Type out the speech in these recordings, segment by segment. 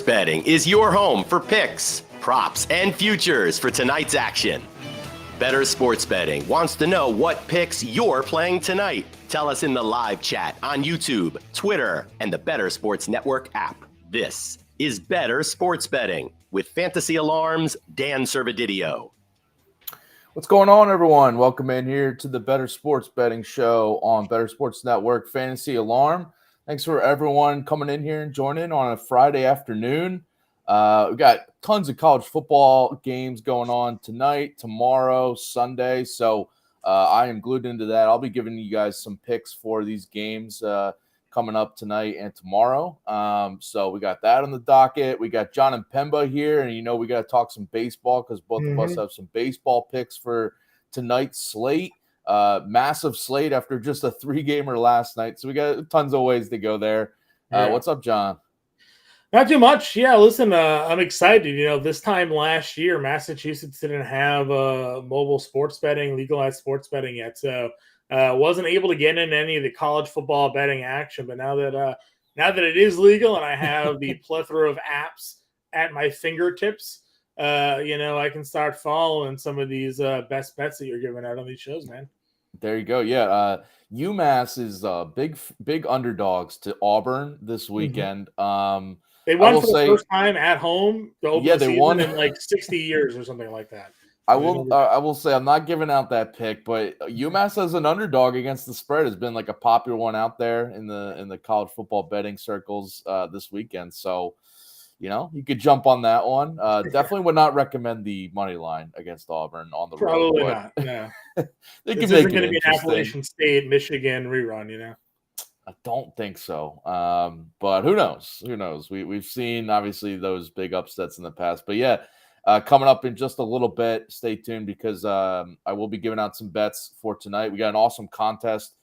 Betting is your home for picks, props, and futures for tonight's action. Bettor Sports Betting wants to know what picks you're playing tonight. Tell us in the live chat on YouTube, Twitter, and the Bettor Sports Network app. This is Bettor Sports Betting with Fantasy Alarm's Dan Servodidio. What's going on, everyone? Welcome in here to the Bettor Sports Betting Show on Bettor Sports Network Fantasy Alarm. Thanks for everyone coming in here and joining on a Friday afternoon. We've got tons of college football games going on tonight, tomorrow, Sunday. So I am glued into that. I'll be giving you guys some picks for these games coming up tonight and tomorrow. So we got that on the docket. We got Jon Impemba here, and we got to talk some baseball because both of us have some baseball picks for tonight's slate. Massive slate after just a 3-gamer last night. So we got tons of ways to go there. What's up, John? Not too much. Yeah, listen, I'm excited. This time last year, Massachusetts didn't have mobile sports betting, legalized sports betting yet. So wasn't able to get in any of the college football betting action. But now that it is legal and I have the plethora of apps at my fingertips, I can start following some of these best bets that you're giving out on these shows, man. There you go. Yeah. UMass is big underdogs to Auburn this weekend. They won for the first time at home. They won in like 60 years or something like that. I will say I'm not giving out that pick, but UMass as an underdog against the spread has been like a popular one out there in the college football betting circles this weekend. So, you could jump on that one. Definitely would not recommend the money line against Auburn on the road. Probably not. Yeah, this isn't going to be an Appalachian State, Michigan rerun. I don't think so. But who knows? Who knows? We've seen obviously those big upsets in the past. But yeah, coming up in just a little bit, stay tuned because I will be giving out some bets for tonight. We got an awesome contest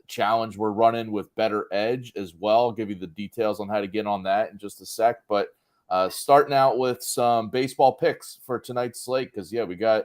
challenge we're running with Bettor Edge as well. I'll give you the details on how to get on that in just a sec. But starting out with some baseball picks for tonight's slate because we got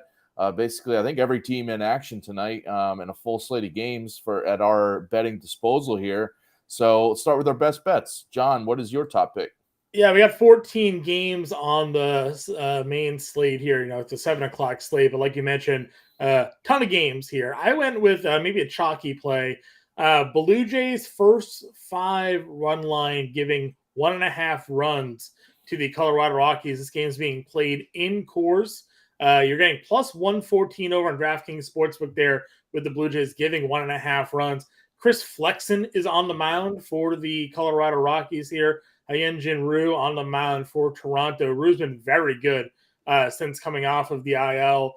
basically I think every team in action tonight and a full slate of games at our betting disposal here. So let's start with our best bets. John, what is your top pick? Yeah, we got 14 games on the main slate here. It's a 7:00 slate, but like you mentioned, ton of games here. I went with maybe a chalky play. Blue Jays first 5 run line giving 1.5 runs to the Colorado Rockies. This game is being played in Coors. You're getting plus 114 over on DraftKings Sportsbook there with the Blue Jays giving 1.5 runs. Chris Flexen is on the mound for the Colorado Rockies here. Hyun-Jin Ryu on the mound for Toronto. Ryu's been very good since coming off of the IL,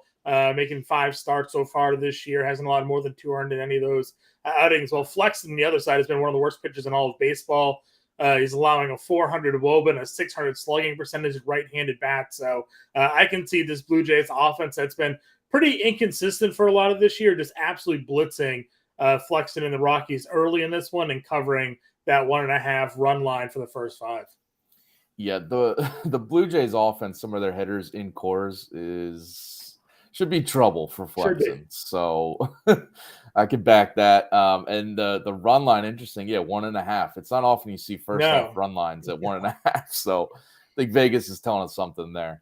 making 5 starts so far this year. Hasn't allowed more than 2 earned in any of those outings. Well, Flexen on the other side has been one of the worst pitchers in all of baseball. He's allowing a 400 WOBA and a 600 slugging percentage right-handed bat. So I can see this Blue Jays offense that's been pretty inconsistent for a lot of this year, just absolutely blitzing Flexen and the Rockies early in this one and covering that 1.5 run line for the first 5. Yeah, the Blue Jays offense, some of their hitters in Coors should be trouble for Flexen. So I could back that. And the run line, interesting. Yeah, 1.5. It's not often you see first half run lines at 1.5. So I think Vegas is telling us something there.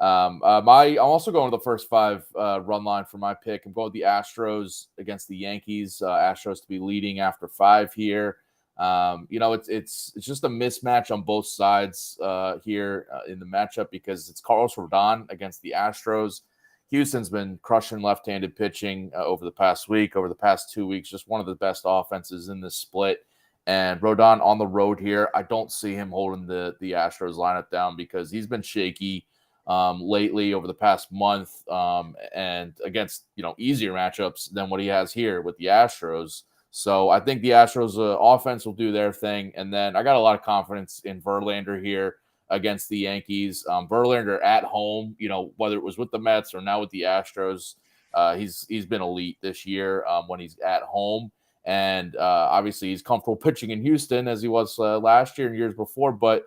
I'm also going with the first 5 run line for my pick. I'm going with the Astros against the Yankees. Astros to be leading after 5 here. It's just a mismatch on both sides here in the matchup because it's Carlos Rodon against the Astros. Houston's been crushing left-handed pitching over the past week, over the past 2 weeks, just one of the best offenses in this split. And Rodon on the road here, I don't see him holding the Astros lineup down because he's been shaky lately over the past month and against, easier matchups than what he has here with the Astros. So I think the Astros offense will do their thing. And then I got a lot of confidence in Verlander here against the Yankees. Verlander at home, whether it was with the Mets or now with the Astros, he's been elite this year when he's at home. And obviously he's comfortable pitching in Houston as he was last year and years before. But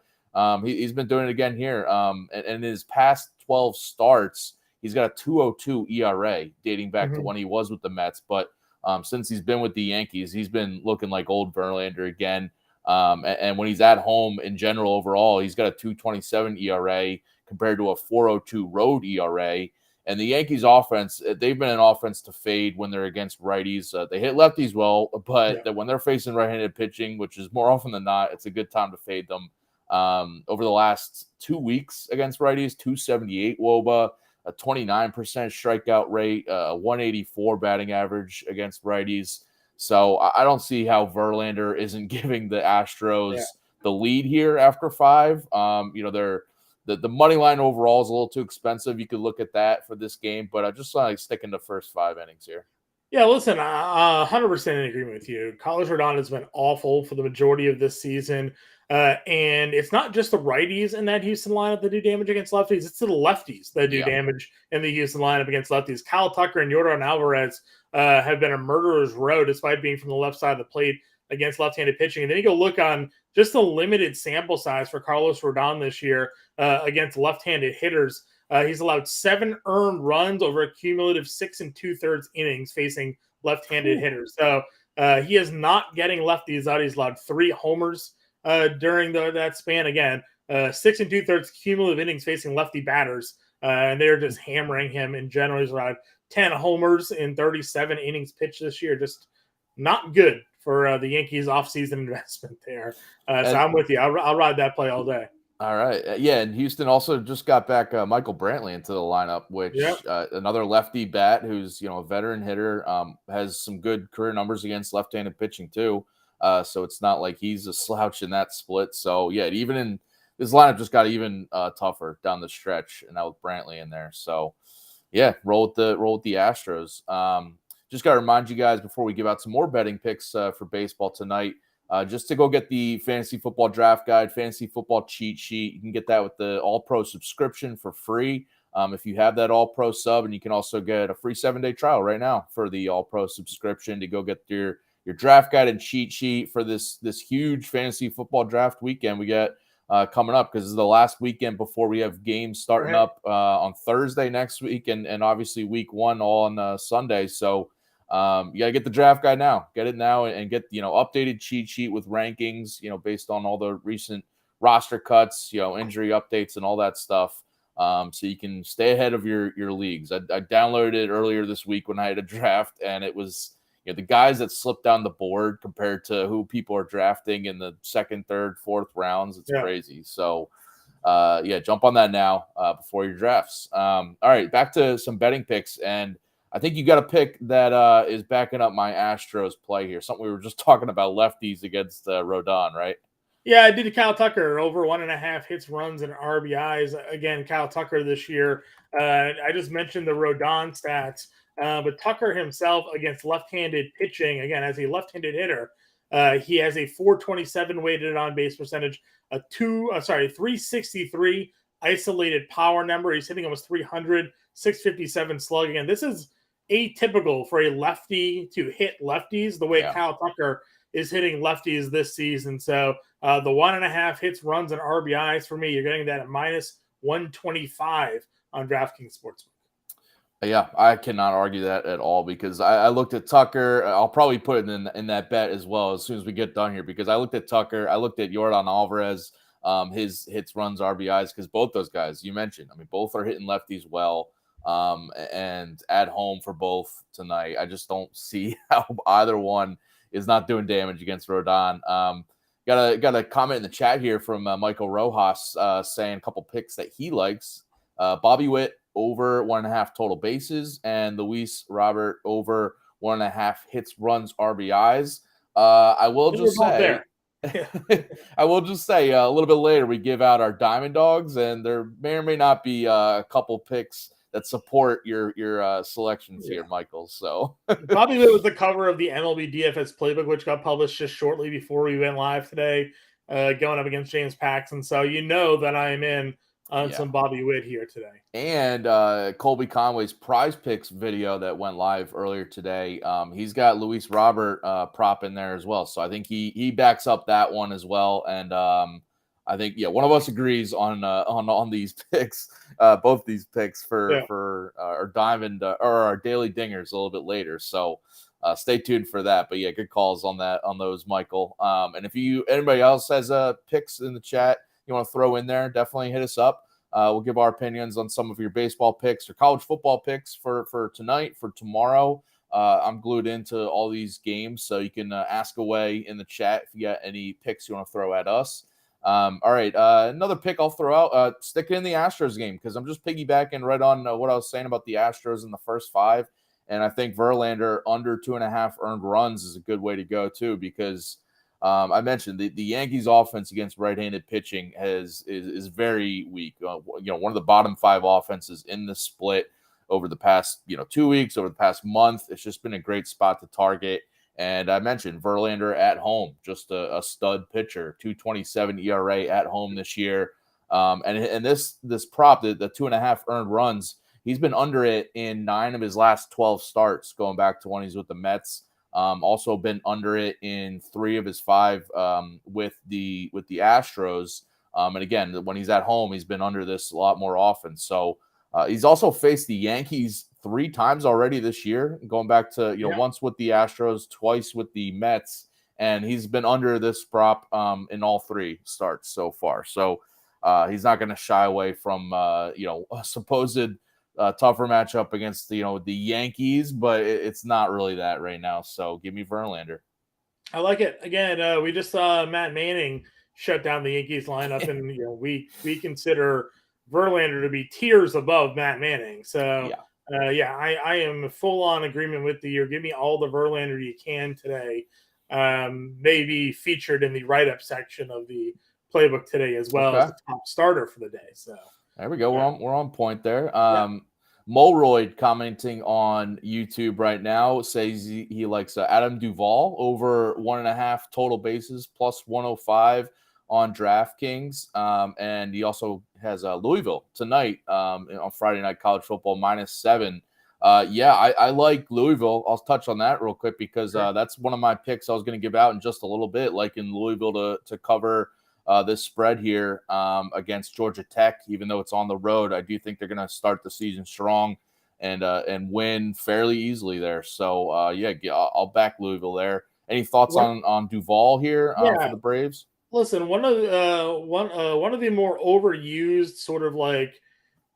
he's been doing it again here. And in his past 12 starts, he's got a 2.02 ERA dating back to when he was with the Mets. But since he's been with the Yankees, he's been looking like old Verlander again. And when he's at home in general overall, he's got a 2.27 ERA compared to a 4.02 road ERA. And the Yankees offense, they've been an offense to fade when they're against righties. They hit lefties well, but when they're facing right-handed pitching, which is more often than not, it's a good time to fade them. Over the last 2 weeks against righties, 278 WOBA, a 29% strikeout rate, a 184 batting average against righties. So I don't see how Verlander isn't giving the Astros the lead here after 5. They're the money line overall is a little too expensive. You could look at that for this game, but I just like sticking to first 5 innings here. Yeah, listen, 100% in agreement with you. Carlos Rodon has been awful for the majority of this season. And it's not just the righties in that Houston lineup that do damage against lefties. It's the lefties that do damage in the Houston lineup against lefties. Kyle Tucker and Yordan Alvarez have been a murderer's row despite being from the left side of the plate against left-handed pitching. And then you go look on just the limited sample size for Carlos Rodon this year against left-handed hitters. He's allowed 7 earned runs over a cumulative 6 2/3 innings facing left-handed hitters. So he is not getting lefties out. He's allowed 3 homers during that span. Again, 6 2/3 cumulative innings facing lefty batters. And they're just hammering him in general. He's allowed 10 homers in 37 innings pitched this year. Just not good for the Yankees offseason investment there. So I'm with you. I'll ride that play all day. All right. And Houston also just got back Michael Brantley into the lineup, which another lefty bat who's, a veteran hitter, has some good career numbers against left-handed pitching too. So it's not like he's a slouch in that split. So, even in this lineup just got even tougher down the stretch, and now with Brantley in there. So, roll with the Astros. Just got to remind you guys before we give out some more betting picks for baseball tonight, just to go get the Fantasy Football Draft Guide, Fantasy Football Cheat Sheet. You can get that with the All-Pro subscription for free if you have that All-Pro sub, and you can also get a free 7-day trial right now for the All-Pro subscription to go get your draft guide and cheat sheet for this huge fantasy football draft weekend we get coming up, because this is the last weekend before we have games starting up on Thursday next week, and obviously week 1 all on Sunday. So you got to get the draft guide now. Get it now and get, updated cheat sheet with rankings, based on all the recent roster cuts, injury updates and all that stuff. So you can stay ahead of your leagues. I downloaded it earlier this week when I had a draft, and it was, the guys that slipped down the board compared to who people are drafting in the 2nd, 3rd, 4th rounds. It's crazy. So jump on that now before your drafts. All right, back to some betting picks. And I think you got a pick that is backing up my Astros play here. Something we were just talking about, lefties against Rodon, right? Yeah, I did Kyle Tucker over 1.5 hits, runs, and RBIs. Again, Kyle Tucker this year. I just mentioned the Rodon stats, but Tucker himself against left-handed pitching, again, as a left-handed hitter, he has a 427 weighted on-base percentage, a 363 isolated power number. He's hitting almost 300, 657 slug. Again, this is atypical for a lefty to hit lefties the way Kyle Tucker is hitting lefties this season. So the 1.5 hits, runs, and RBIs for me, you're getting that at minus 125 on DraftKings Sportsbook. Yeah, I cannot argue that at all, because I looked at Tucker. I'll probably put it in that bet as well as soon as we get done here, because I looked at Tucker. I looked at Yordan Alvarez, his hits, runs, RBIs, because both those guys you mentioned, both are hitting lefties well, and at home for both tonight. I just don't see how either one is not doing damage against Rodon. Got a comment in the chat here from Michael Rojas saying a couple picks that he likes. Bobby Witt over 1.5 total bases, and Luis Robert over 1.5 hits, runs, RBIs. I will just say a little bit later we give out our Diamond Dogs, and there may or may not be a couple picks that support your selections here, Michael. So Bobby Witt was the cover of the MLB DFS playbook, which got published just shortly before we went live today, going up against James Paxton. So you know that I am in on some Bobby Witt here today. And Colby Conway's Prize Picks video that went live earlier today, he's got Luis Robert prop in there as well. So I think he backs up that one as well. And I think one of us agrees on these picks, both these picks for our Diamond or our Daily Dingers a little bit later. So stay tuned for that. But yeah, good calls on those, Michael. And if anybody else has picks in the chat you want to throw in there, definitely hit us up. We'll give our opinions on some of your baseball picks or college football picks for tonight, for tomorrow. I'm glued into all these games, so you can ask away in the chat if you got any picks you want to throw at us. All right, another pick I'll throw out. Stick it in the Astros game because I'm just piggybacking right on what I was saying about the Astros in the first 5. And I think Verlander under 2.5 earned runs is a good way to go too, because I mentioned the Yankees offense against right-handed pitching is very weak. One of the bottom 5 offenses in the split over the past 2 weeks, over the past month. It's just been a great spot to target. And I mentioned Verlander at home, just a stud pitcher, 2.27 ERA at home this year. And this prop, the 2.5 earned runs, he's been under it in 9 of his last 12 starts, going back to when he's with the Mets. Also been under it in 3 of his 5 with the Astros. And again, when he's at home, he's been under this a lot more often. So he's also faced the Yankees 3 times already this year, going back to once with the Astros, twice with the Mets, and he's been under this prop in all 3 starts so far. So he's not going to shy away from a supposed tougher matchup against the Yankees, but it's not really that right now. So give me Verlander. I like it. Again, we just saw Matt Manning shut down the Yankees lineup, and we consider Verlander to be tiers above Matt Manning. So I am full on agreement with you. Give me all the Verlander you can today. Maybe featured in the write-up section of the playbook today as well as the top starter for the day. So there we go. We're on point there. Mulroyd commenting on YouTube right now says he likes Adam Duvall over 1.5 total bases plus 105 on DraftKings. And he also has Louisville tonight on Friday Night College Football -7. I like Louisville. I'll touch on that real quick because that's one of my picks I was going to give out in just a little bit, like in Louisville to cover this spread here against Georgia Tech. Even though it's on the road, I do think they're going to start the season strong and win fairly easily there. So I'll back Louisville there. Any thoughts on Duvall here for the Braves? Listen, one of the more overused sort of like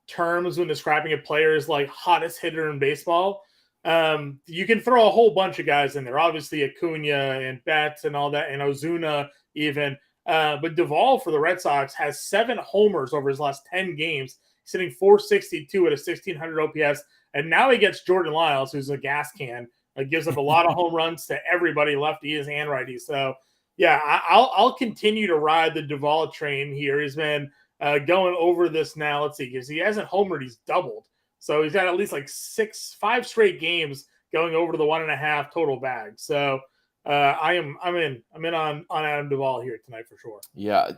terms when describing a player is like hottest hitter in baseball. You can throw a whole bunch of guys in there. Obviously, Acuna and Betts and all that, and Ozuna even. But Duvall for the Red Sox has 7 homers over his last 10 games, sitting 462 at a 1,600 OPS. And now he gets Jordan Lyles, who's a gas can. Gives up a lot of home runs to everybody, lefties and righties. So, I'll continue to ride the Duvall train here. He's been going over this now. Let's see, because he hasn't homered, he's doubled. So he's got at least like 5 straight games going over to the 1.5 total bag. So I'm in on Adam Duvall here tonight for sure. Yeah,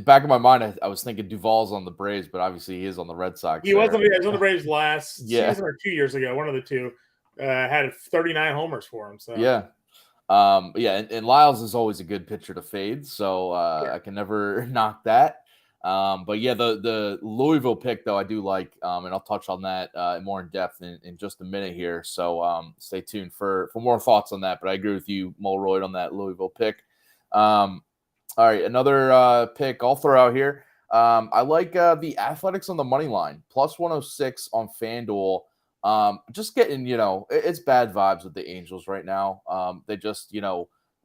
back in my mind, I was thinking Duvall's on the Braves, but obviously he is on the Red Sox. He was on the Braves last season or 2 years ago. One of the two had 39 homers for him. So and Lyles is always a good pitcher to fade, so I can never knock that. The Louisville pick, though, I do like, and I'll touch on that more in depth in just a minute here. So stay tuned for more thoughts on that. But I agree with you, Mulroyd, on that Louisville pick. All right, another pick I'll throw out here. I like the Athletics on the money line, plus 106 on FanDuel. Just getting, it's bad vibes with the Angels right now. They just,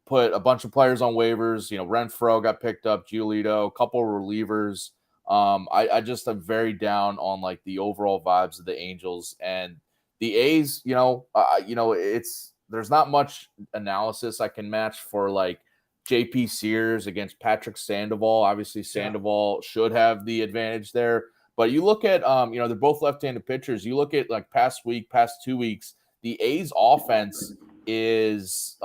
put a bunch of players on waivers. Renfroe got picked up, Giolito, a couple of relievers. I just am very down on like the overall vibes of the Angels and the A's. There's not much analysis I can match for like JP Sears against Patrick Sandoval. Obviously, Sandoval should have the advantage there. But you look at, they're both left-handed pitchers. You look at like past 2 weeks, the A's offense is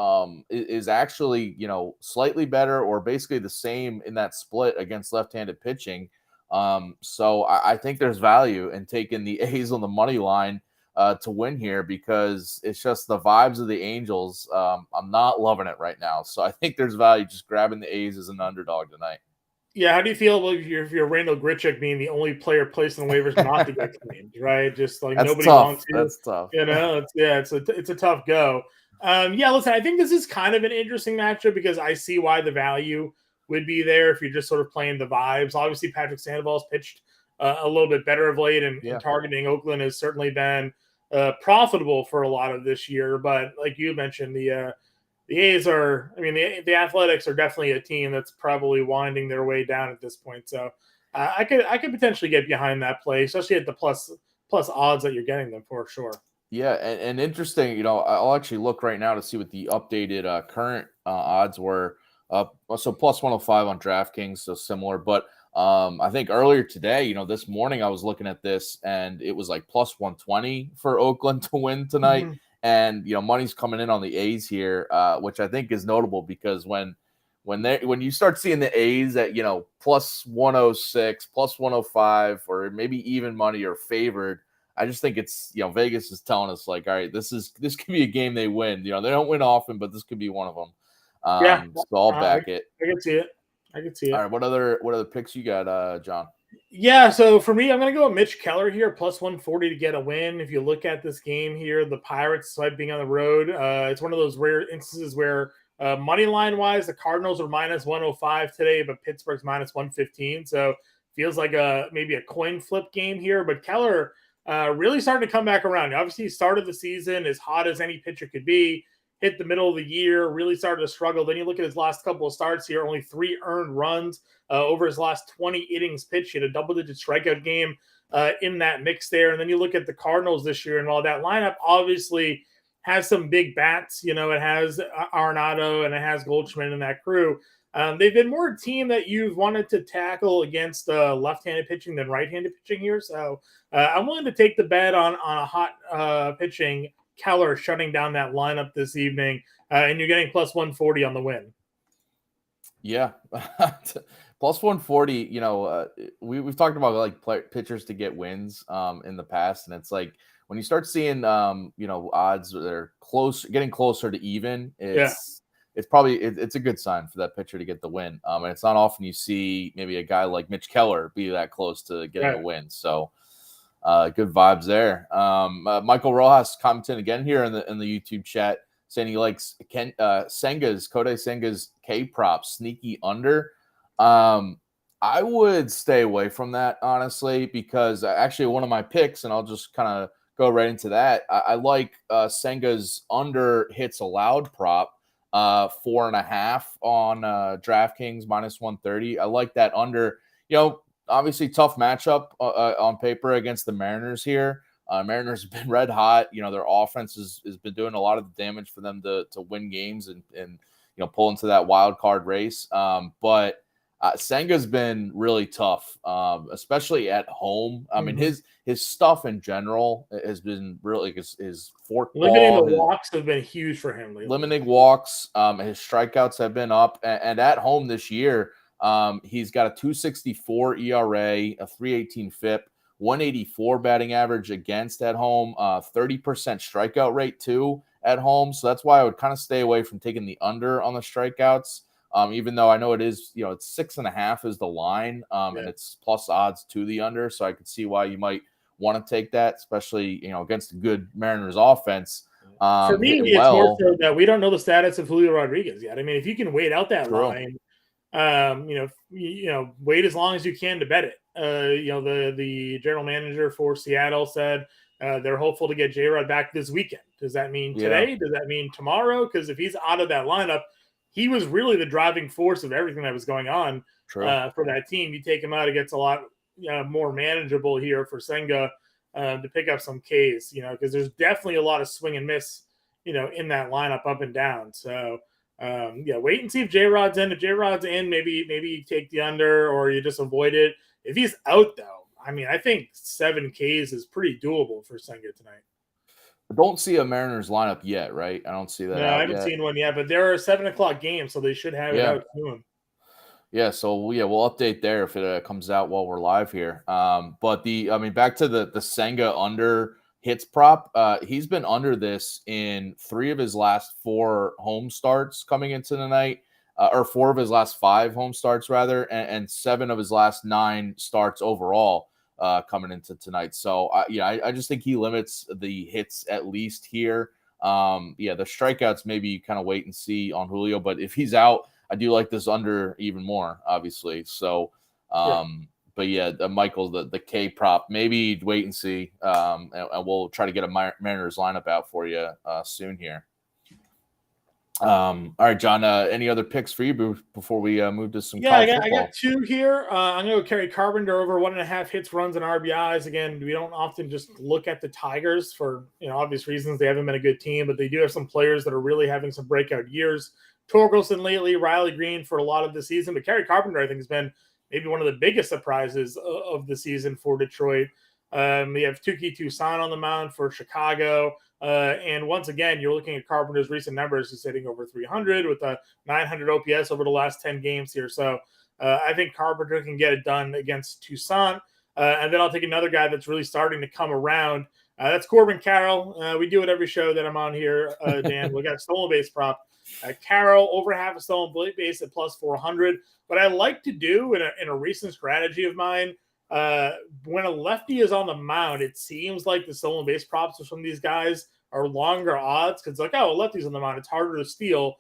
actually, slightly better or basically the same in that split against left-handed pitching. So I think there's value in taking the A's on the money line to win here because it's just the vibes of the Angels. I'm not loving it right now. So I think there's value just grabbing the A's as an underdog tonight. Yeah, how do you feel about if you're Randall Grichuk being the only player placed on the waivers not to get claimed, right? Just like That's nobody tough. wants to. That's tough. It's a tough go. Yeah, listen, I think this is kind of an interesting matchup because I see why the value would be there if you're just sort of playing the vibes. Obviously, Patrick Sandoval's pitched a little bit better of late, and targeting Oakland has certainly been profitable for a lot of this year. But like you mentioned, the A's are, I mean, the Athletics are definitely a team that's probably winding their way down at this point. So I could potentially get behind that play, especially at the plus odds that you're getting them for sure. Yeah, and interesting, I'll actually look right now to see what the updated current odds were. So plus 105 on DraftKings, so similar. But I think earlier today, this morning I was looking at this and it was like plus 120 for Oakland to win tonight. Mm-hmm. And, money's coming in on the A's here, which I think is notable because when you start seeing the A's at, plus 106, plus 105, or maybe even money or favored, I just think it's, Vegas is telling us like, all right, this could be a game they win. They don't win often, but this could be one of them. So I'll back it. I can see it. All right. What other picks you got, John? Yeah. So for me, I'm going to go with Mitch Keller here, plus 140 to get a win. If you look at this game here, the Pirates, despite being on the road, it's one of those rare instances where money line wise, the Cardinals are minus 105 today, but Pittsburgh's minus 115. So feels like maybe a coin flip game here, but Keller, really starting to come back around. Obviously, he started the season as hot as any pitcher could be, hit the middle of the year, really started to struggle. Then you look at his last couple of starts here, only 3 earned runs over his last 20 innings pitched. He had a double-digit strikeout game in that mix there. And then you look at the Cardinals this year, and while that lineup obviously has some big bats, it has Arenado and it has Goldschmidt and that crew. They've been more a team that you've wanted to tackle against left-handed pitching than right-handed pitching here. So I'm willing to take the bet on a hot pitching Keller shutting down that lineup this evening, and you're getting plus 140 on the win. Yeah, plus 140. We've talked about like pitchers to get wins in the past, and it's like when you start seeing odds that are getting closer to even. It's probably it's a good sign for that pitcher to get the win. And it's not often you see maybe a guy like Mitch Keller be that close to getting a win. So good vibes there. Michael Rojas commented again here in the YouTube chat saying he likes Kodai Senga's K prop sneaky under. I would stay away from that honestly, because actually one of my picks, and I'll just kind of go right into that. I like Senga's under hits allowed prop. 4.5 on DraftKings minus 130. I like that under. Obviously tough matchup on paper against the Mariners here. Mariners have been red hot. Their offense has been doing a lot of damage for them to win games and pull into that wild card race. But Senga's been really tough, especially at home. I mean, his stuff in general has been really his fork limiting ball. The walks have been huge for him lately. Limiting walks. His strikeouts have been up, and at home this year, he's got a 2.64 ERA, a 3.18 FIP, 184 batting average against at home, 30% strikeout rate too at home. So that's why I would kind of stay away from taking the under on the strikeouts. Even though I know it is, it's 6.5 is the line, and it's plus odds to the under. So I could see why you might want to take that, especially, against a good Mariners offense. For me, it's more so that we don't know the status of Julio Rodriguez yet. I mean, if you can wait out that line, wait as long as you can to bet it. The general manager for Seattle said they're hopeful to get J-Rod back this weekend. Does that mean today? Does that mean tomorrow? Because if he's out of that lineup, he was really the driving force of everything that was going on for that team. You take him out, it gets a lot more manageable here for Senga to pick up some Ks, because there's definitely a lot of swing and miss, in that lineup up and down. So, wait and see if J-Rod's in. If J-Rod's in, maybe you take the under or you just avoid it. If he's out, though, I mean, I think 7 Ks is pretty doable for Senga tonight. I don't see a Mariners lineup yet, right? I don't see that. No, I haven't seen one yet, but there are 7:00 games, so they should have it out soon. Yeah, so we'll update there if it comes out while we're live here. But back to the Senga under hits prop. He's been under this in 3 of his last 4 home starts coming into the night, or 4 of his last 5 home starts rather, and 7 of his last 9 starts overall. Coming into tonight. So, I just think he limits the hits at least here. The strikeouts, maybe you kind of wait and see on Julio, but if he's out, I do like this under even more, obviously. So, but yeah, Michael, the K prop, maybe wait and see. And we'll try to get a Mariners lineup out for you soon here. All right, John, any other picks for you before we move to some college football? I got two here. I'm going to carry Carpenter over 1.5 hits, runs, and RBIs. Again, we don't often just look at the Tigers for obvious reasons. They haven't been a good team, but they do have some players that are really having some breakout years. Torkelson lately, Riley Green for a lot of the season, but Kerry Carpenter, I think, has been maybe one of the biggest surprises of the season for Detroit. We have Tuki Toussaint on the mound for Chicago. And once again, you're looking at Carpenter's recent numbers. He's hitting over 300 with a 900 OPS over the last 10 games here. So I think Carpenter can get it done against Toussaint. And then I'll take another guy that's really starting to come around. That's Corbin Carroll. We do it every show that I'm on here, Dan. We got stolen base prop. Carroll over half a stolen base at plus 400. What I like to do in a recent strategy of mine, when a lefty is on the mound, it seems like the stolen base props for some of these guys are longer odds because a lefty's on the mound, it's harder to steal.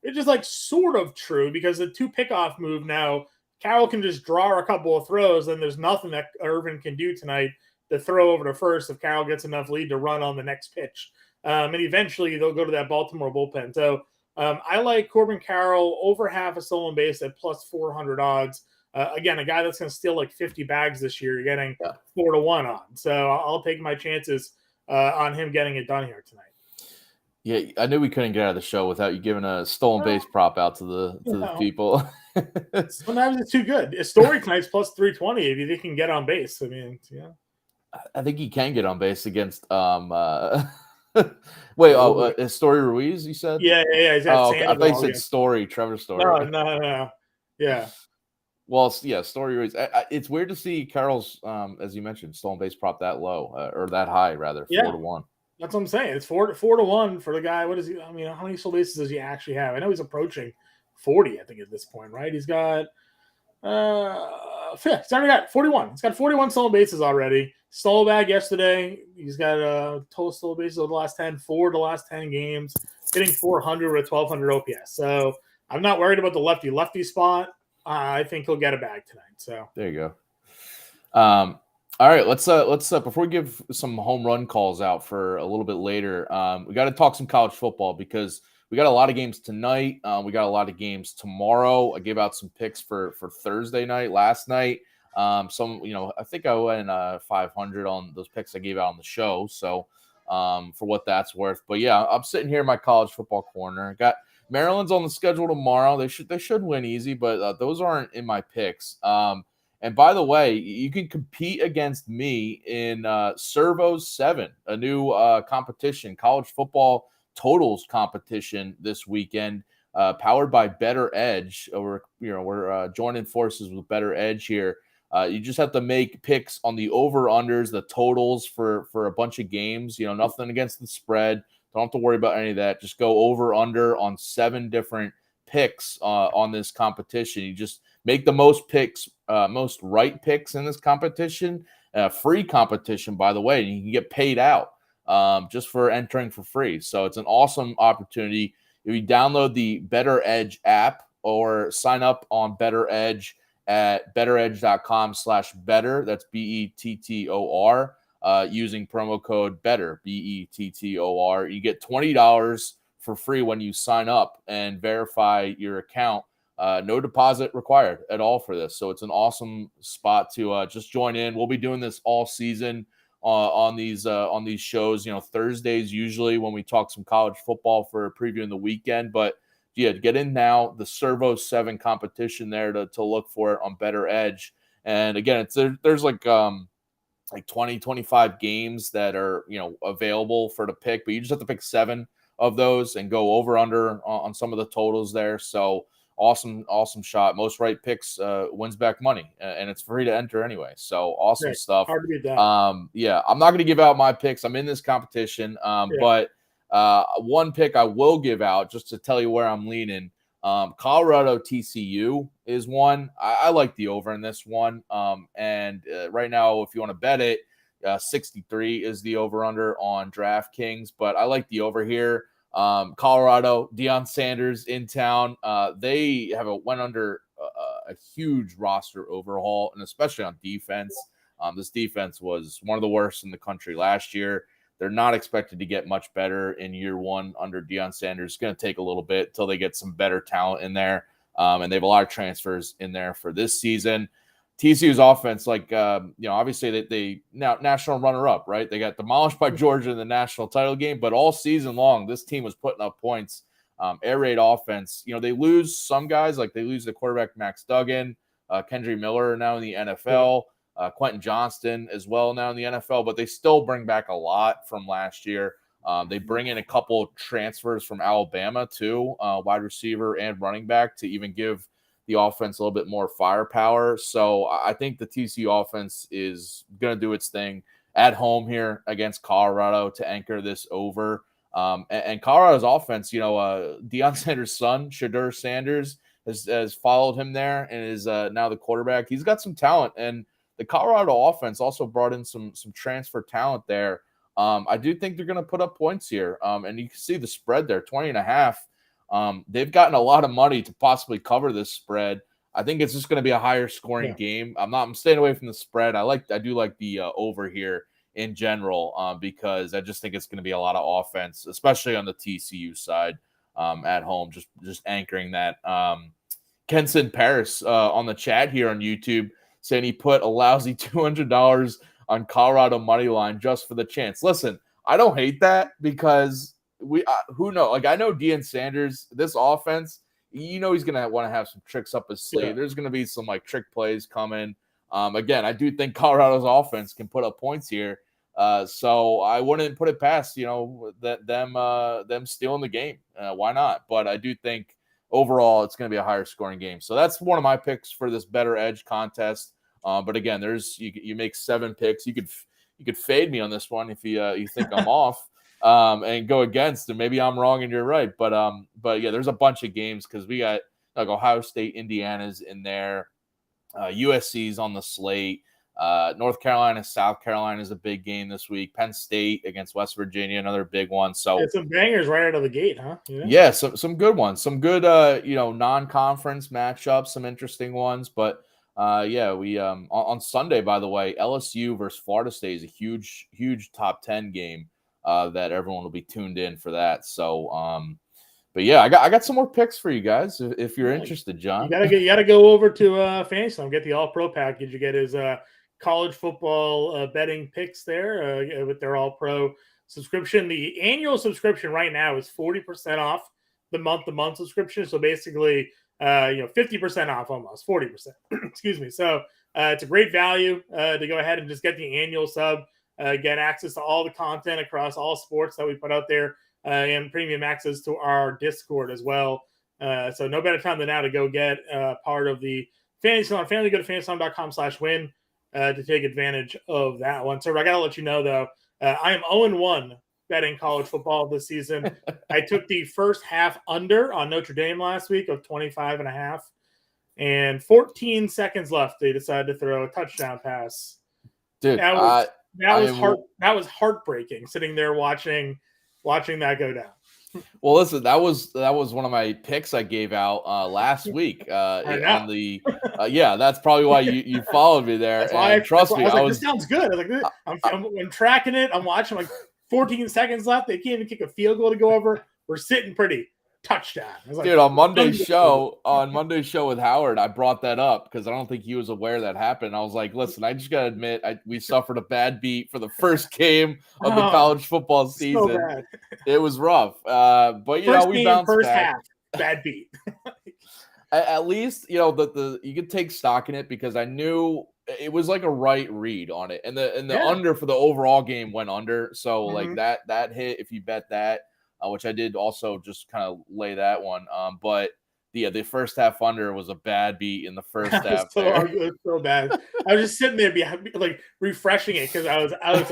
It's just sort of true because the 2 pickoff move now, Carroll can just draw a couple of throws, and there's nothing that Irvin can do tonight to throw over to first if Carroll gets enough lead to run on the next pitch. And eventually they'll go to that Baltimore bullpen. So I like Corbin Carroll over half a stolen base at plus 400 odds. Again, a guy that's going to steal 50 bags this year, you're getting 4-1 on. So I'll take my chances on him getting it done here tonight. Yeah, I knew we couldn't get out of the show without you giving a stolen base prop out to the people. Sometimes it's too good. Story tonight's plus 320 if you think he can get on base. I mean, I think he can get on base against Story Ruiz, you said? Yeah. He's got I thought you said Story, Trevor Story. No. Yeah. Well, yeah, Story Ruiz. It's weird to see Carroll's, as you mentioned, stolen base prop that low or that high, rather, 4-1. That's what I'm saying. It's 4-1 for the guy. What is he? I mean, how many stolen bases does he actually have? I know he's approaching 40, I think, at this point, right? He's got he's already got 41. He's got 41 stolen bases already. Stole a bag yesterday. He's got total stolen bases over the last 10, 4 the last 10 games, hitting 400 with 1,200 OPS. So I'm not worried about the lefty spot. I think he'll get a bag tonight. So there you go. All right, let's before we give some home run calls out for a little bit later, we got to talk some college football because we got a lot of games tonight. We got a lot of games tomorrow. I gave out some picks for Thursday night last night. I think I went 500 on those picks I gave out on the show. So for what that's worth, but yeah, I'm sitting here in my college football corner. Got Maryland's on the schedule tomorrow. They should win easy, but those aren't in my picks. And by the way, you can compete against me in Servo 7, a new competition, college football totals competition this weekend, powered by Bettor Edge. We're joining forces with Bettor Edge here. You just have to make picks on the over-unders, the totals for a bunch of games. Nothing against the spread. Don't have to worry about any of that. Just go over-under on 7 different picks on this competition. You just make the most right picks in this competition. Free competition, by the way, and you can get paid out just for entering for free. So it's an awesome opportunity. If you download the Bettor Edge app or sign up on Bettor Edge at bettoredge.com/bettor, that's BETTOR, using promo code BETTOR, BETTOR, you get $20 for free when you sign up and verify your account. No deposit required at all for this. So it's an awesome spot to just join in. We'll be doing this all season on these shows. Thursdays usually when we talk some college football for previewing the weekend. But yeah, get in now. The Servo 7 competition there to look for it on Bettor Edge. And again, there's like 20, 25 games that are available for the pick, but you just have to pick 7 of those and go over under on some of the totals there. So awesome shot. Most right picks wins back money, and it's free to enter anyway. So awesome stuff. Hard to beat that. Yeah, I'm not going to give out my picks. I'm in this competition, but one pick I will give out just to tell you where I'm leaning. Colorado TCU is one. I like the over in this one. And right now, if you want to bet it, 63 is the over-under on DraftKings, but I like the over here. Colorado, Deion Sanders in town. They went under a huge roster overhaul, and especially on defense. This defense was one of the worst in the country last year. They're not expected to get much better in year one under Deion Sanders. It's going to take a little bit till they get some better talent in there. And they have a lot of transfers in there for this season. TCU's offense, obviously they now national runner-up, right? They got demolished by Georgia in the national title game, but all season long, this team was putting up points. Air raid offense, they lose some guys, like they lose the quarterback Max Duggan, Kendry Miller now in the NFL, Quentin Johnston as well now in the NFL, but they still bring back a lot from last year. They bring in a couple of transfers from Alabama too, wide receiver and running back, to even give the offense a little bit more firepower. So I think the TCU offense is going to do its thing at home here against Colorado to anchor this over. And Colorado's offense, Deion Sanders' son, Shedeur Sanders, has followed him there and is now the quarterback. He's got some talent, and the Colorado offense also brought in some transfer talent there. I do think they're going to put up points here. And you can see the spread there, 20.5. They've gotten a lot of money to possibly cover this spread. I think it's just going to be a higher scoring game. I'm staying away from the spread. I do like the over here in general, because I just think it's going to be a lot of offense, especially on the TCU side at home, just anchoring that. Kenson Paris on the chat here on YouTube saying he put a lousy $200 on Colorado money line just for the chance. Listen, I don't hate that, because who knows? Like, I know Deion Sanders, this offense, he's going to want to have some tricks up his sleeve. Yeah. There's going to be some trick plays coming. Again, I do think Colorado's offense can put up points here. So I wouldn't put it past, them stealing the game. Why not? But I do think overall it's going to be a higher scoring game. So that's one of my picks for this Bettor Edge contest. But again, you make 7 picks. You could fade me on this one if you think I'm off, and go against, and maybe I'm wrong and you're right. But yeah, there's a bunch of games, because we got Ohio State, Indiana's in there, USC's on the slate, North Carolina, South Carolina is a big game this week. Penn State against West Virginia, another big one. So some bangers right out of the gate, huh? Yeah, some good ones, some good non-conference matchups, some interesting ones, but. We on Sunday, by the way, LSU versus Florida State is a huge top 10 game that everyone will be tuned in for that. So, but yeah, I got some more picks for you guys if you're interested, John. You gotta go over to Fantasy get the All Pro package. You get his college football betting picks there with their All Pro subscription. The annual subscription right now is 40% off the month-to-month subscription. So basically. 50% off, almost 40%. Excuse me. So it's a great value to go ahead and just get the annual sub, get access to all the content across all sports that we put out there, and premium access to our Discord as well. So no better time than now to go get part of the Fantasy Salon family. Go to fantasysalon.com/win to take advantage of that one. So I got to let you know, though, I am 0-1 betting college football this season. I took the first half under on Notre Dame last week of 25.5, and 14 seconds left. They decided to throw a touchdown pass. Dude, that was heartbreaking. Sitting there watching that go down. Well, listen, that was one of my picks I gave out last week on the that's probably why you followed me there. Trust me, this sounds good. I was like, I'm tracking it. I'm watching. I'm like, 14 seconds left. They can't even kick a field goal to go over. We're sitting pretty. Touchdown. Like, dude, on Monday's show with Howard, I brought that up because I don't think he was aware that happened. I was like, listen, I just got to admit, we suffered a bad beat for the first game of the college football season. So bad. It was rough. But, we bounced first back. Half, bad beat. At least, you could take stock in it, because I knew it was like a right read on it. And the under for the overall game went under. So like that hit, if you bet that, which I did also just kind of lay that one. But the first half under was a bad beat in the first half. It was so bad. I was just sitting there like refreshing it because I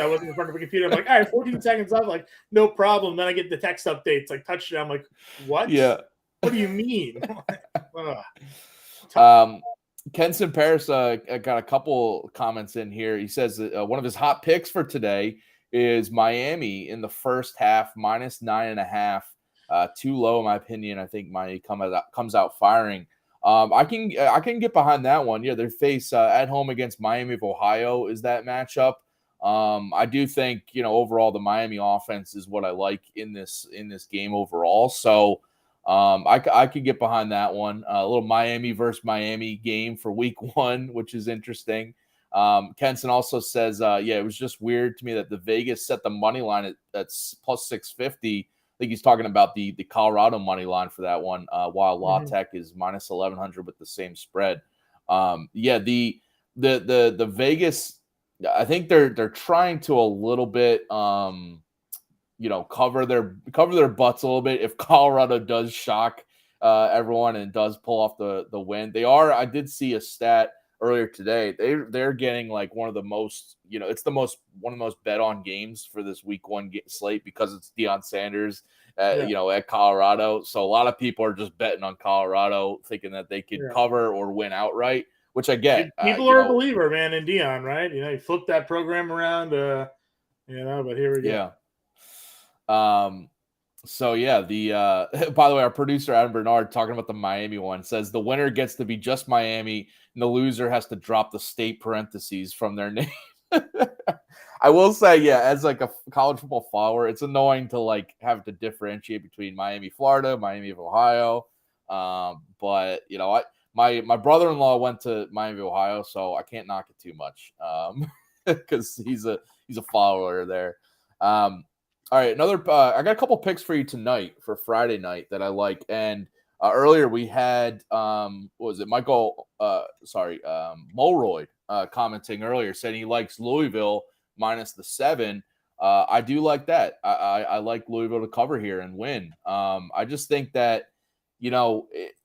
wasn't in front of a computer. I'm like, all right, 14 seconds left, like no problem. Then I get the text updates like touchdown. I'm like, what? Yeah. What do you mean? Kenson Paris got a couple comments in here. He says that one of his hot picks for today is Miami in the first half, -9.5. Too low, in my opinion. I think Miami comes out firing. I can get behind that one. Yeah, they face at home against Miami of Ohio is that matchup. I do think, overall the Miami offense is what I like in this game overall. So I could get behind that one. A little Miami versus Miami game for week 1, which is interesting. Kenson also says, it was just weird to me that the Vegas set the money line at plus 650. I think he's talking about the Colorado money line for that one, while La Tech is minus 1100 with the same spread. The Vegas, I think they're trying to a little bit, cover their butts a little bit if Colorado does shock everyone and does pull off the win. I did see a stat earlier today. They're getting like one of the most, it's one of the most bet on games for this week 1 slate because it's Deion Sanders at Colorado. So a lot of people are just betting on Colorado thinking that they could cover or win outright, which I get. People are a believer, man, in Deion, right? He flipped that program around, but here we go. By the way, our producer Adam Bernard, talking about the Miami one, says the winner gets to be just Miami and the loser has to drop the state parentheses from their name. I will say, as like a college football follower, it's annoying to have to differentiate between Miami, Florida, Miami of Ohio. But my brother-in-law went to Miami, Ohio, so I can't knock it too much because he's a follower there. All right, I got a couple picks for you tonight for Friday night that I like. And earlier we had Mulroyd commenting earlier, saying he likes Louisville minus the 7. I do like that. I like Louisville to cover here and win. I just think that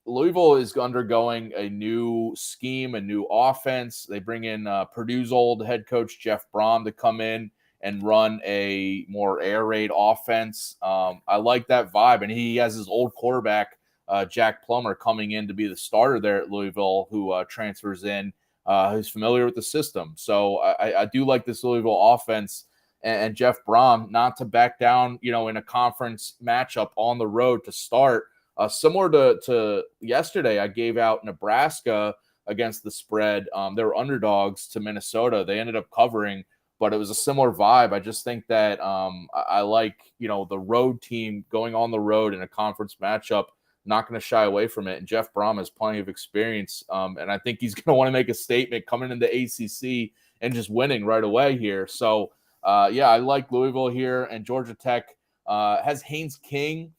Louisville is undergoing a new scheme, a new offense. They bring in Purdue's old head coach Jeff Brom to come in and run a more air raid offense. I like that vibe. And he has his old quarterback, Jack Plummer, coming in to be the starter there at Louisville, who transfers in, who's familiar with the system. So I do like this Louisville offense and Jeff Brom not to back down, in a conference matchup on the road to start. Similar to yesterday, I gave out Nebraska against the spread. They were underdogs to Minnesota. They ended up covering, but it was a similar vibe. I just think that I like, the road team going on the road in a conference matchup, not going to shy away from it. And Jeff Brom has plenty of experience. And I think he's going to want to make a statement coming into ACC and just winning right away here. So, I like Louisville here. And Georgia Tech has Haynes King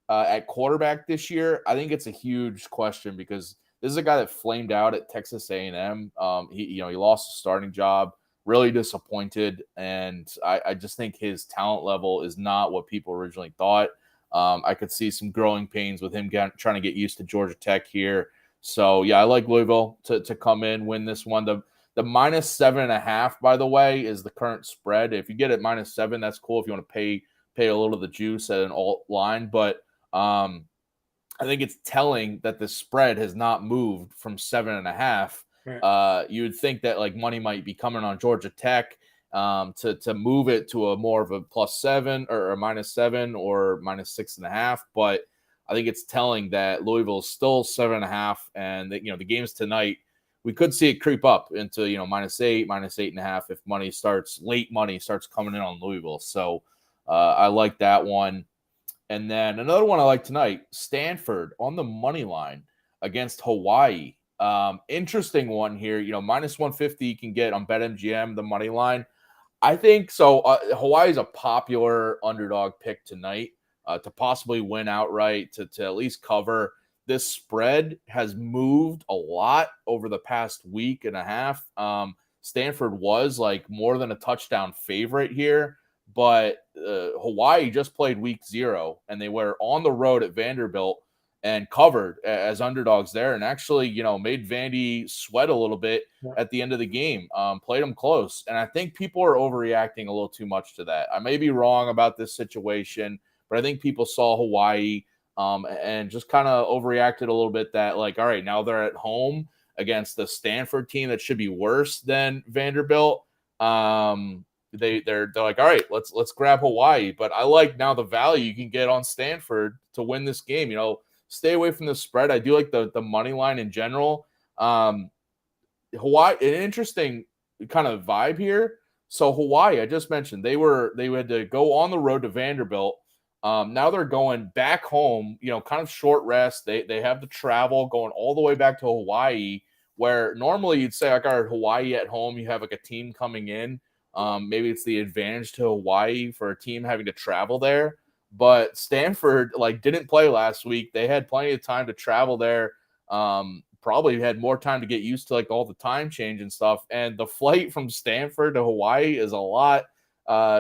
at quarterback this year. I think it's a huge question because this is a guy that flamed out at Texas A&M. He lost the starting job. Really disappointed, and I just think his talent level is not what people originally thought. I could see some growing pains with him trying to get used to Georgia Tech here. So, I like Louisville to come in, win this one. The minus 7.5, by the way, is the current spread. If you get it minus 7, that's cool if you want to pay a little of the juice at an alt line. But I think it's telling that the spread has not moved from 7.5. You would think that money might be coming on Georgia Tech to move it to a more of a +7 or a -7 or -6.5. But I think it's telling that Louisville is still 7.5, and that, the games tonight, we could see it creep up into -8, -8.5 if late money starts coming in on Louisville. So I like that one. And then another one I like tonight, Stanford on the money line against Hawaii. Interesting one here. -150 you can get on BetMGM, the money line. I think so. Hawaii is a popular underdog pick tonight to possibly win outright, to at least cover. This spread has moved a lot over the past week and a half. Stanford was more than a touchdown favorite here, but Hawaii just played week 0 and they were on the road at Vanderbilt and covered as underdogs there, and actually, made Vandy sweat a little bit at the end of the game, played them close. And I think people are overreacting a little too much to that. I may be wrong about this situation, but I think people saw Hawaii and just kind of overreacted a little bit that all right, now they're at home against the Stanford team that should be worse than Vanderbilt. They're like, all right, let's grab Hawaii. But I like now the value you can get on Stanford to win this game. Stay away from the spread. I do like the money line in general. Hawaii, an interesting kind of vibe here. So Hawaii, I just mentioned they had to go on the road to Vanderbilt. Now they're going back home, kind of short rest. They have the travel going all the way back to Hawaii, where normally you'd say, like, all right, Hawaii at home, you have like a team coming in. Maybe it's the advantage to Hawaii for a team having to travel there. But Stanford didn't play last week. They had plenty of time to travel there. Probably had more time to get used to all the time change and stuff. And the flight from Stanford to Hawaii is a lot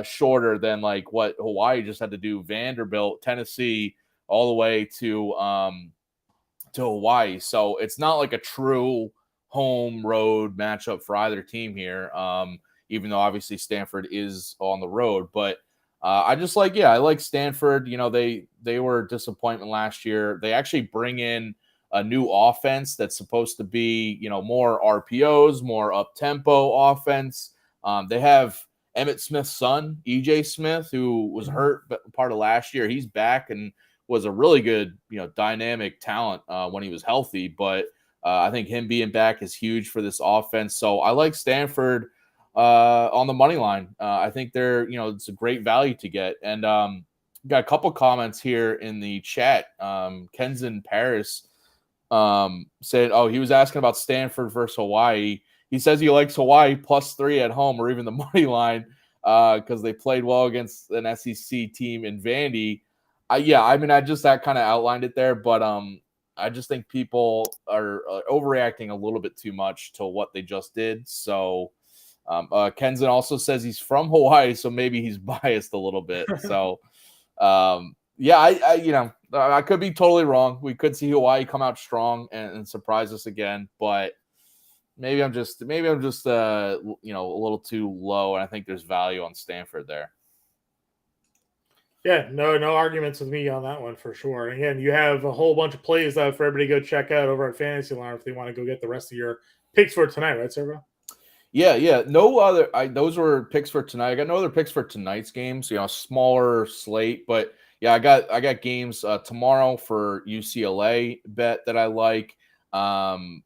shorter than what Hawaii just had to do. Vanderbilt, Tennessee, all the way to Hawaii. So it's not like a true home road matchup for either team here. Even though obviously Stanford is on the road, but I like Stanford. They were a disappointment last year. They actually bring in a new offense that's supposed to be, more RPOs, more up-tempo offense. They have Emmitt Smith's son, EJ Smith, who was hurt part of last year. He's back and was a really good, dynamic talent when he was healthy. But I think him being back is huge for this offense. So I like Stanford on the money line. I think it's a great value to get. And got a couple comments here in the chat. Kenzen Paris said, he was asking about Stanford versus Hawaii. He says he likes Hawaii +3 at home or even the money line because they played well against an SEC team in Vandy. I just that kind of outlined it there, but I just think people are overreacting a little bit too much to what they just did. So Kenzen also says he's from Hawaii, so maybe he's biased a little bit. So I could be totally wrong. We could see Hawaii come out strong and surprise us again, but maybe I'm just a little too low, and I think there's value on Stanford there. Yeah, no arguments with me on that one for sure. And again, you have a whole bunch of plays for everybody to go check out over at Fantasy Line if they want to go get the rest of your picks for tonight, right, Servo? Yeah. No other. Those were picks for tonight. I got no other picks for tonight's games. Smaller slate, but yeah, I got games tomorrow for UCLA bet that I like. Trying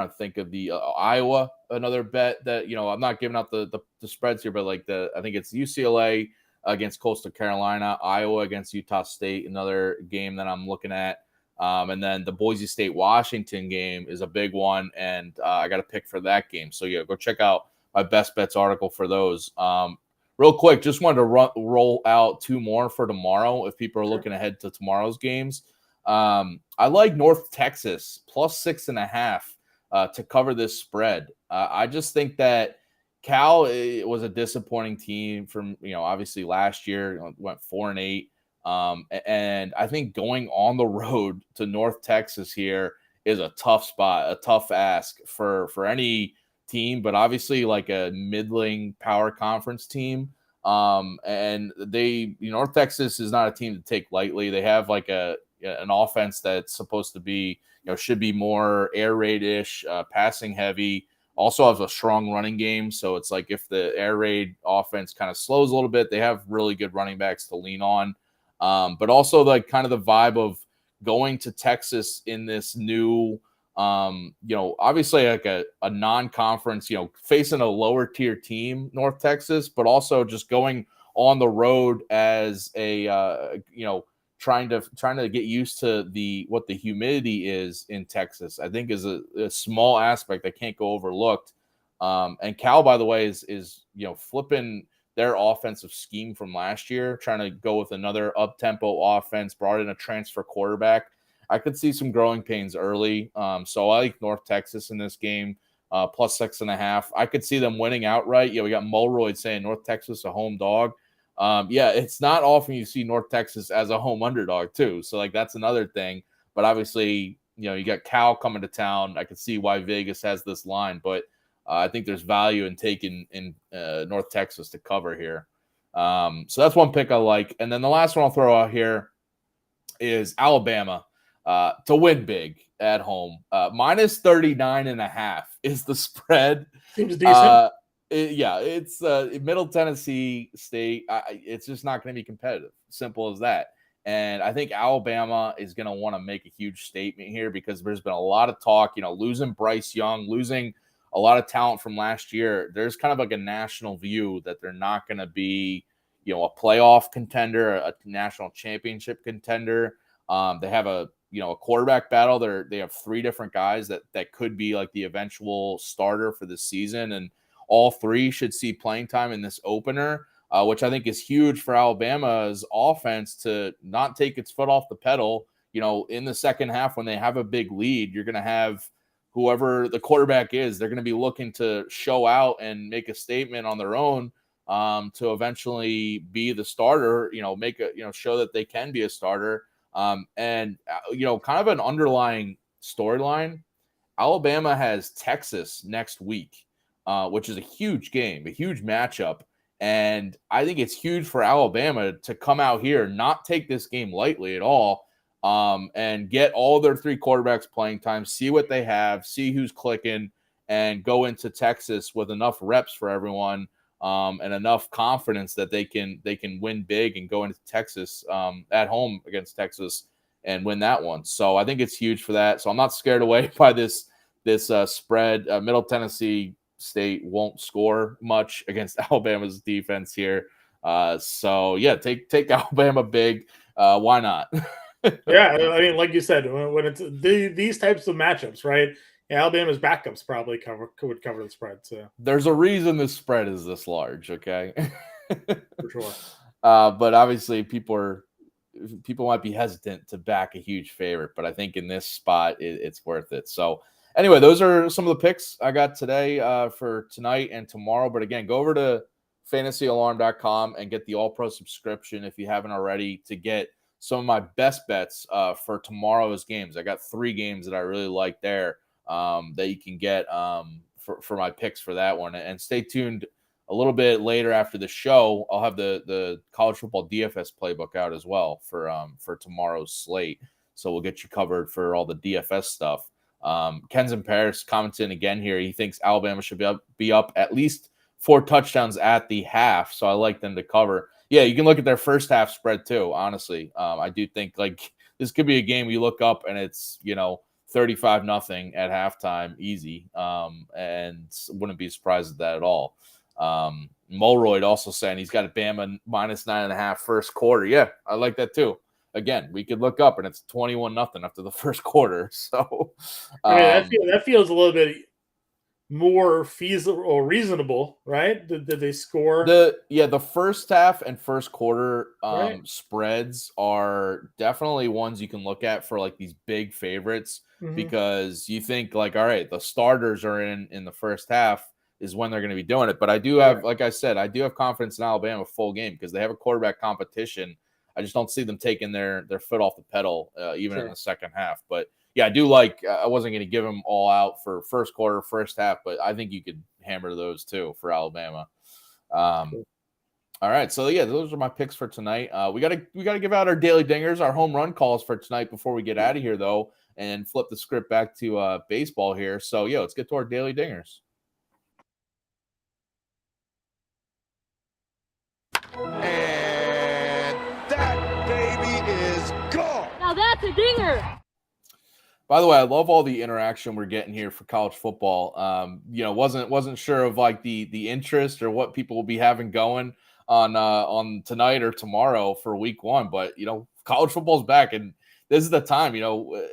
to think of the Iowa, another bet that I'm not giving out the spreads here, but I think it's UCLA against Coastal Carolina, Iowa against Utah State, another game that I'm looking at. And then the Boise State Washington game is a big one, and I got a pick for that game. So yeah, go check out my best bets article for those. Real quick, just wanted to roll out two more for tomorrow if people are looking ahead to tomorrow's games. I like North Texas +6.5 to cover this spread. I just think that Cal was a disappointing team from obviously last year, went 4-8. And I think going on the road to North Texas here is a tough spot, a tough ask for any team, but obviously a middling power conference team. And North Texas is not a team to take lightly. They have an offense that's supposed to be, should be more air raid-ish, passing heavy. Also has a strong running game. So it's if the air raid offense kind of slows a little bit, they have really good running backs to lean on. But also kind of the vibe of going to Texas in this new, obviously a non-conference, facing a lower tier team, North Texas, but also just going on the road as a, trying to get used to what the humidity is in Texas, I think is a small aspect that can't go overlooked. And Cal, by the way, is flipping their offensive scheme from last year, trying to go with another up-tempo offense, brought in a transfer quarterback. I could see some growing pains early. So I like North Texas in this game, +6.5. I could see them winning outright. We got Mulroy saying North Texas a home dog. It's not often you see North Texas as a home underdog too. So that's another thing. But obviously, you got Cal coming to town. I could see why Vegas has this line, but I think there's value in taking in North Texas to cover here. So that's one pick I like. And then the last one I'll throw out here is Alabama to win big at home. Minus 39.5 is the spread. Seems decent. It's Middle Tennessee State. It's just not going to be competitive. Simple as that. And I think Alabama is going to want to make a huge statement here because there's been a lot of talk, losing Bryce Young, losing a lot of talent from last year. There's kind of like a national view that they're not going to be, a playoff contender, a national championship contender. They have a quarterback battle. They have 3 different guys that could be like the eventual starter for the season. And all 3 should see playing time in this opener, which I think is huge for Alabama's offense to not take its foot off the pedal. In the second half, when they have a big lead, you're going to have whoever the quarterback is, they're going to be looking to show out and make a statement on their own to eventually be the starter, show that they can be a starter. And kind of an underlying storyline, Alabama has Texas next week, which is a huge game, a huge matchup. And I think it's huge for Alabama to come out here, not take this game lightly at all, and get all their 3 quarterbacks playing time, see what they have, see who's clicking, and go into Texas with enough reps for everyone and enough confidence that they can win big and go into Texas at home against Texas and win that one. So I think it's huge for that. So I'm not scared away by this spread. Middle Tennessee State won't score much against Alabama's defense here. Take Alabama big. Why not? Yeah, I mean, like you said, when it's these types of matchups, right? Alabama's backups probably would cover the spread. So there's a reason the spread is this large, okay? For sure. But obviously, people might be hesitant to back a huge favorite, but I think in this spot, it's worth it. So anyway, those are some of the picks I got today for tonight and tomorrow. But again, go over to fantasyalarm.com and get the All-Pro subscription if you haven't already to get some of my best bets for tomorrow's games. I got 3 games that I really like there that you can get for my picks for that one. And stay tuned a little bit later after the show. I'll have the college football DFS playbook out as well for tomorrow's slate. So we'll get you covered for all the DFS stuff. Ken's in Paris commenting again here. He thinks Alabama should be up at least 4 touchdowns at the half. So I like them to cover. Yeah, you can look at their first half spread too, honestly. I do think like this could be a game you look up and it's, 35-0 at halftime, easy. And wouldn't be surprised at that at all. Mulroyd also saying he's got a Bama minus 9.5 first quarter. Yeah, I like that too. Again, we could look up and it's 21-0 after the first quarter. So that feels a little bit more feasible or reasonable, right? Did they score? The first half and first quarter right. Spreads are definitely ones you can look at for like these big favorites because you think like, all right, the starters are in the first half is when they're going to be doing it. But I do have, like I said, I do have confidence in Alabama full game because they have a quarterback competition. I just don't see them taking their foot off the pedal even in the second half. But yeah, I do like. I wasn't going to give them all out for first quarter, first half, but I think you could hammer those too for Alabama. All right, so yeah, those are my picks for tonight. We gotta give out our daily dingers, our home run calls for tonight before we get out of here though, and flip the script back to baseball here. So yeah, let's get to our daily dingers. And that baby is gone. Now that's a dinger. By the way, I love all the interaction we're getting here for college football. Wasn't sure of like the interest or what people will be having going on tonight or tomorrow for week 1, but college football's back and this is the time.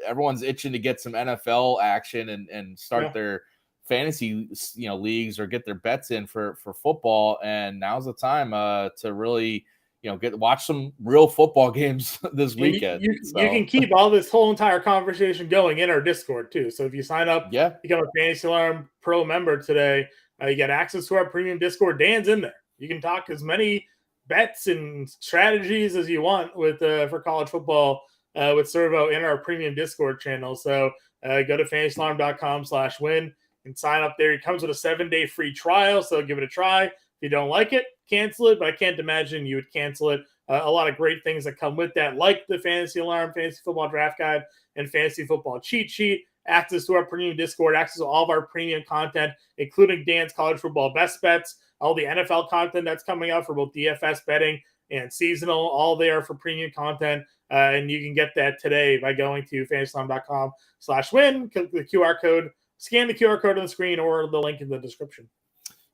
Everyone's itching to get some NFL action and start their fantasy leagues or get their bets in for football, and now's the time to really watch some real football games this weekend. You can keep all this whole entire conversation going in our Discord too. So if you sign up, become a Fantasy Alarm Pro member today, you get access to our premium Discord. Dan's in there. You can talk as many bets and strategies as you want with for college football with Servo in our premium Discord channel. So go to fantasyalarm.com/win and sign up there. It comes with a 7-day free trial, so give it a try. If you don't like it, cancel it, but I can't imagine you would cancel it. A lot of great things that come with that, like the Fantasy Alarm, Fantasy Football Draft Guide, and Fantasy Football Cheat Sheet, access to our premium Discord, access to all of our premium content, including Dan's College Football Best Bets, all the NFL content that's coming out for both DFS betting and seasonal, all there for premium content. And you can get that today by going to fantasyalarm.com/win, click the QR code, scan the QR code on the screen or the link in the description.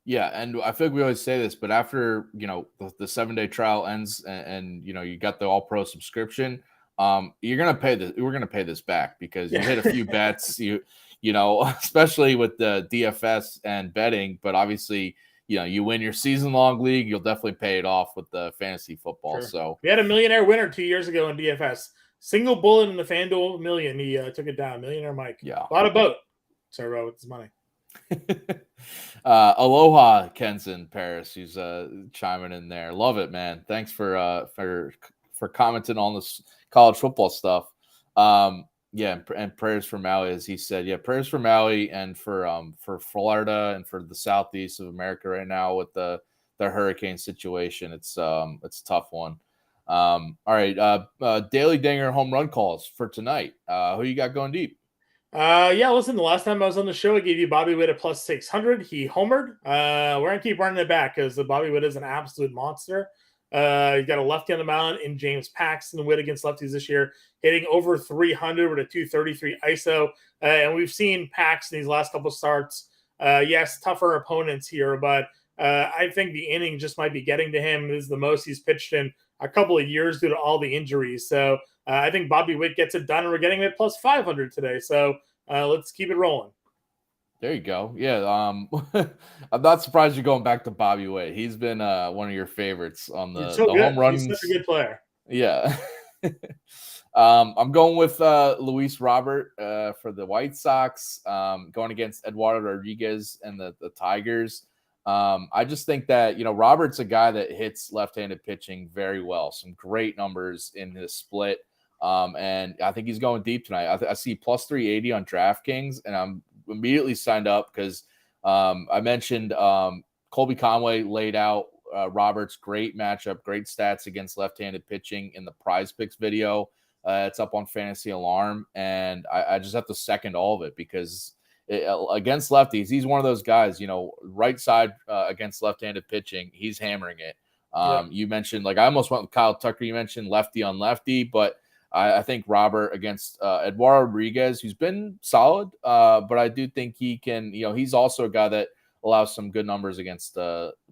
Yeah, and I feel like we always say this, but after the 7-day trial ends and you got the All Pro subscription, you're gonna pay this. We're gonna pay this back because you hit a few bets, especially with the DFS and betting. But obviously, you win your season-long league, you'll definitely pay it off with the fantasy football. Sure. So we had a millionaire winner 2 years ago in DFS. Single bullet in the FanDuel million. He took it down. Millionaire Mike. Yeah, bought a boat. Servo with his money. Aloha, Kenson Paris. He's chiming in there. Love it, man. Thanks for commenting on this college football stuff. Yeah, and prayers for Maui, as he said. Yeah, prayers for Maui and for Florida and for the southeast of America right now with the hurricane situation. It's a tough one. All right, Daily Dinger home run calls for tonight. Who you got going deep? Listen, the last time I was on the show, I gave you Bobby Witt at plus 600. He homered. We're going to keep running it back because the Bobby Witt is an absolute monster. He's got a lefty on the mound in James Paxton. Witt against lefties this year, hitting over 300 with a 233 ISO. And we've seen Paxton these last couple starts. Yes, tougher opponents here, but I think the inning just might be getting to him. This is the most he's pitched in a couple of years due to all the injuries. So I think Bobby Witt gets it done, and we're getting him at plus 500 today. So let's keep it rolling. There you go. Yeah, I'm not surprised you're going back to Bobby Witt. He's been one of your favorites on the home runs. He's such a good player. Yeah. I'm going with Luis Robert for the White Sox, going against Eduardo Rodriguez and the Tigers. I just think that, Robert's a guy that hits left-handed pitching very well. Some great numbers in his split. And I think he's going deep tonight. I see plus 380 on DraftKings, and I'm immediately signed up because I mentioned Colby Conway laid out Roberts' great matchup, great stats against left-handed pitching in the Prize Picks video. It's up on Fantasy Alarm, and I just have to second all of it because against lefties, he's one of those guys, right side against left-handed pitching, he's hammering it. You mentioned, I almost went with Kyle Tucker. You mentioned lefty on lefty, but I think Robert against Eduardo Rodriguez, who's been solid, but I do think he can, he's also a guy that allows some good numbers against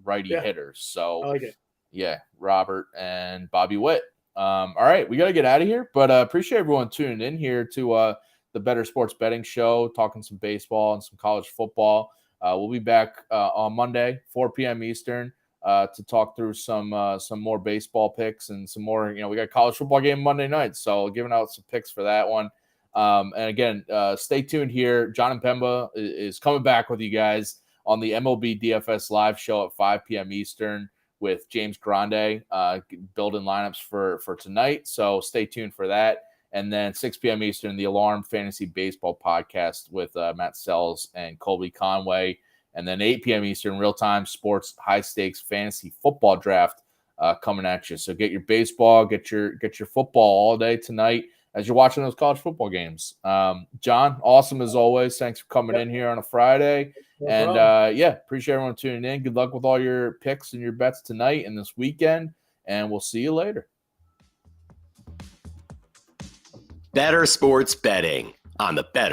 righty hitters. So, I like it. Yeah, Robert and Bobby Witt. All right, we got to get out of here, but appreciate everyone tuning in here to the Bettor Sports Betting Show, talking some baseball and some college football. We'll be back on Monday, 4 p.m. Eastern. To talk through some more baseball picks and some more, we got a college football game Monday night, so giving out some picks for that one. And again, stay tuned here. Jon Impemba is coming back with you guys on the MLB DFS live show at 5 p.m. Eastern with James Grande, building lineups for tonight. So stay tuned for that. And then 6 p.m. Eastern, the Alarm Fantasy Baseball podcast with Matt Sells and Colby Conway. And then 8 p.m. Eastern, real-time sports, high-stakes fantasy football draft coming at you. So get your baseball, get your football all day tonight as you're watching those college football games. John, awesome as always. Thanks for coming in here on a Friday. Appreciate everyone tuning in. Good luck with all your picks and your bets tonight and this weekend. And we'll see you later. Bettor Sports Betting on the Bettor